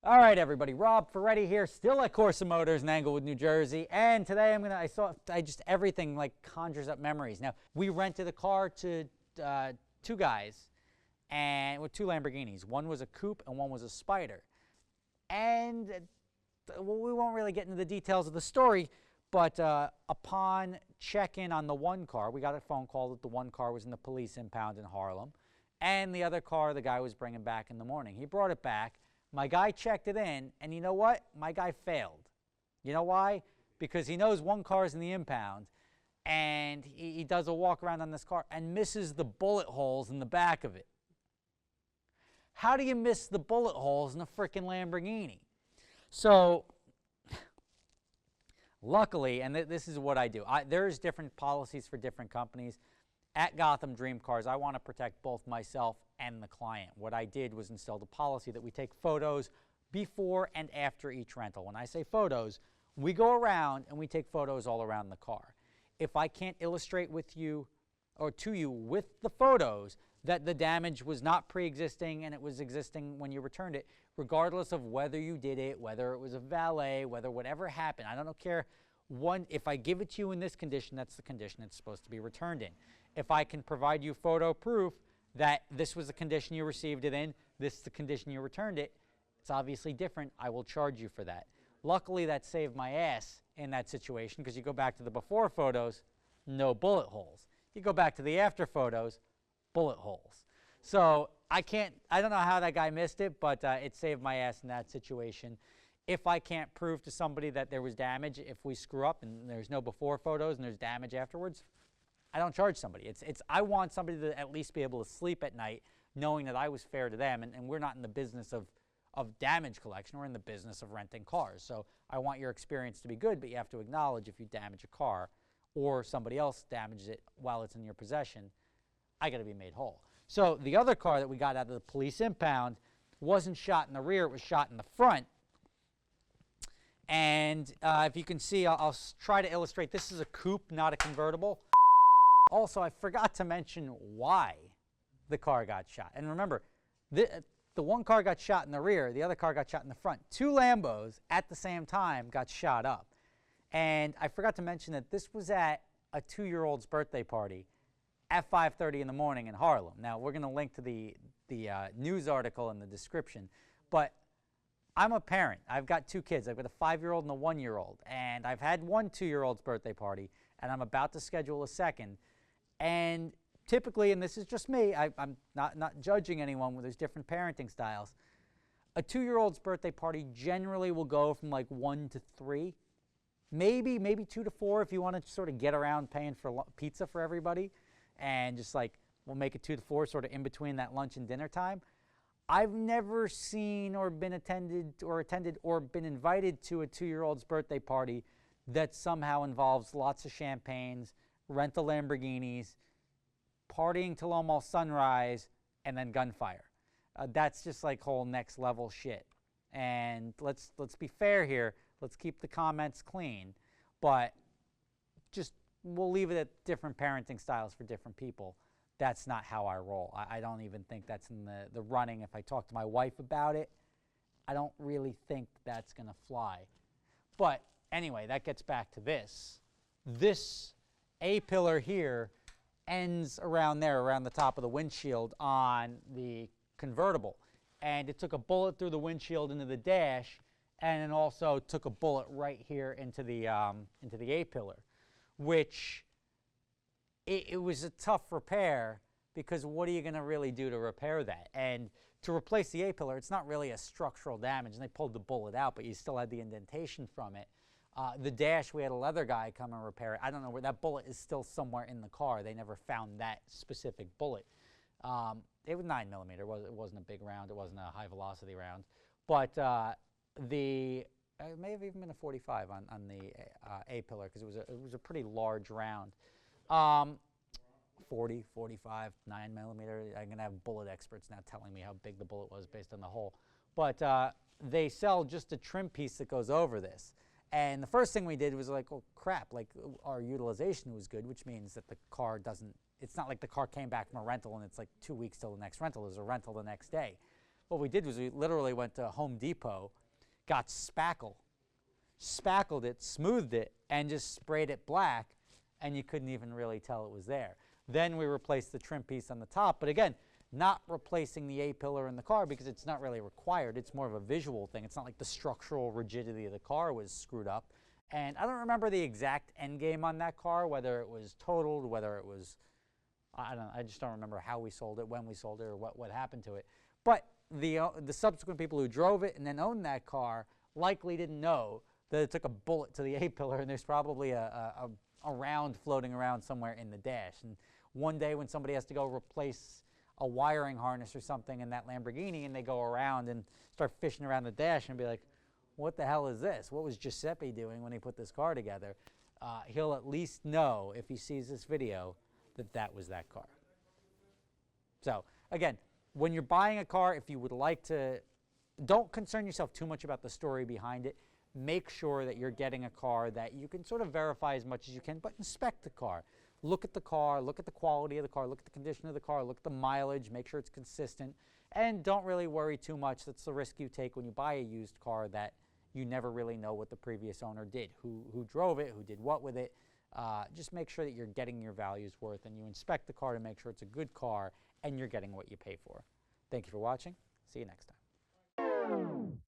All right, everybody. Rob Ferretti here, still at Corsa Motors in Englewood, New Jersey. And today everything like conjures up memories. Now, we rented a car to two guys and with two Lamborghinis. One was a coupe and one was a Spider. And we won't really get into the details of the story, but upon check-in on the one car, we got a phone call that the one car was in the police impound in Harlem. And the other car, the guy was bringing back in the morning. He brought it back. My guy checked it in, and you know what? My guy failed. You know why? Because he knows one car is in the impound, and he does a walk around on this car and misses the bullet holes in the back of it. How do you miss the bullet holes in a freaking Lamborghini? So, luckily, and this is what I do. There's different policies for different companies. At Gotham Dream Cars, I want to protect both myself and the client. What I did was instilled a policy that we take photos before and after each rental. When I say photos, we go around and we take photos all around the car. If I can't illustrate with you or to you with the photos that the damage was not pre-existing and it was existing when you returned it, regardless of whether you did it, whether it was a valet, whatever happened, I don't care. If I give it to you in this condition, that's the condition it's supposed to be returned in. If I can provide you photo proof that this was the condition you received it in, this is the condition you returned it, it's obviously different, I will charge you for that. Luckily, that saved my ass in that situation, because you go back to the before photos, no bullet holes. You go back to the after photos, bullet holes. So I don't know how that guy missed it, but it saved my ass in that situation. If I can't prove to somebody that there was damage, if we screw up and there's no before photos and there's damage afterwards, I don't charge somebody. I want somebody to at least be able to sleep at night knowing that I was fair to them, and we're not in the business of damage collection. We're in the business of renting cars. So I want your experience to be good, but you have to acknowledge if you damage a car or somebody else damages it while it's in your possession, I got to be made whole. So the other car that we got out of the police impound wasn't shot in the rear, it was shot in the front. And if you can see, I'll try to illustrate. This is a coupe, not a convertible. Also, I forgot to mention why the car got shot. And remember, the one car got shot in the rear, the other car got shot in the front. Two Lambos at the same time got shot up. And I forgot to mention that this was at a 2-year-old's birthday party at 5:30 in the morning in Harlem. Now, we're going to link to the news article in the description. But I'm a parent. I've got two kids. I've got a 5-year-old and a 1-year-old. And I've had one 2-year-old's birthday party, and I'm about to schedule a second. And typically, and this is just me, I'm not judging anyone, there's different parenting styles. A 2-year-old's birthday party generally will go from like 1 to 3, maybe 2 to 4 if you want to sort of get around paying for pizza for everybody, and just like we'll make it 2 to 4 sort of in between that lunch and dinner time. I've never seen or been attended or been invited to a 2-year-old's birthday party that somehow involves lots of champagnes, rental Lamborghinis, partying till almost sunrise, and then gunfire. That's just like whole next level shit. And let's be fair here. Let's keep the comments clean. But just we'll leave it at different parenting styles for different people. That's not how I roll. I don't even think that's in the running. If I talk to my wife about it, I don't really think that's going to fly. But anyway, that gets back to this. This A-pillar here ends around there, around the top of the windshield on the convertible. And it took a bullet through the windshield into the dash, and it also took a bullet right here into the A-pillar, which it was a tough repair, because what are you going to really do to repair that? And to replace the A-pillar, it's not really a structural damage, and they pulled the bullet out, but you still had the indentation from it. The dash, we had a leather guy come and repair it. I don't know where that bullet is still somewhere in the car. They never found that specific bullet. It was 9mm. It wasn't a big round. It wasn't a high velocity round. But it may have even been a 45 on the A-pillar, because it was a pretty large round. 40, 45, 9mm. I'm going to have bullet experts now telling me how big the bullet was based on the hole. But they sell just a trim piece that goes over this. And the first thing we did was like, oh crap, like our utilization was good, which means that the car doesn't, it's not like the car came back from a rental and it's like 2 weeks till the next rental. There's a rental the next day. what we did was we literally went to Home Depot, got spackle, spackled it, smoothed it, and just sprayed it black, and you couldn't even really tell it was there. Then we replaced the trim piece on the top, but again, not replacing the A-pillar in the car because it's not really required. It's more of a visual thing. It's not like the structural rigidity of the car was screwed up. And I don't remember the exact end game on that car, whether it was totaled, whether it was, I just don't remember how we sold it, when we sold it, or what happened to it. But the subsequent people who drove it and then owned that car likely didn't know that it took a bullet to the A-pillar, and there's probably a round floating around somewhere in the dash. And one day when somebody has to go replace a wiring harness or something in that Lamborghini, and they go around and start fishing around the dash and be like, what the hell is this? What was Giuseppe doing when he put this car together? He'll at least know, if he sees this video, that that was that car. So again, when you're buying a car, if you would like to, don't concern yourself too much about the story behind it. Make sure that you're getting a car that you can sort of verify as much as you can, but inspect the car. Look at the car, look at the quality of the car, look at the condition of the car, look at the mileage, make sure it's consistent, and don't really worry too much. That's the risk you take when you buy a used car, that you never really know what the previous owner did, who drove it, who did what with it. Just make sure that you're getting your value's worth, and you inspect the car to make sure it's a good car and you're getting what you pay for. Thank you for watching. See you next time.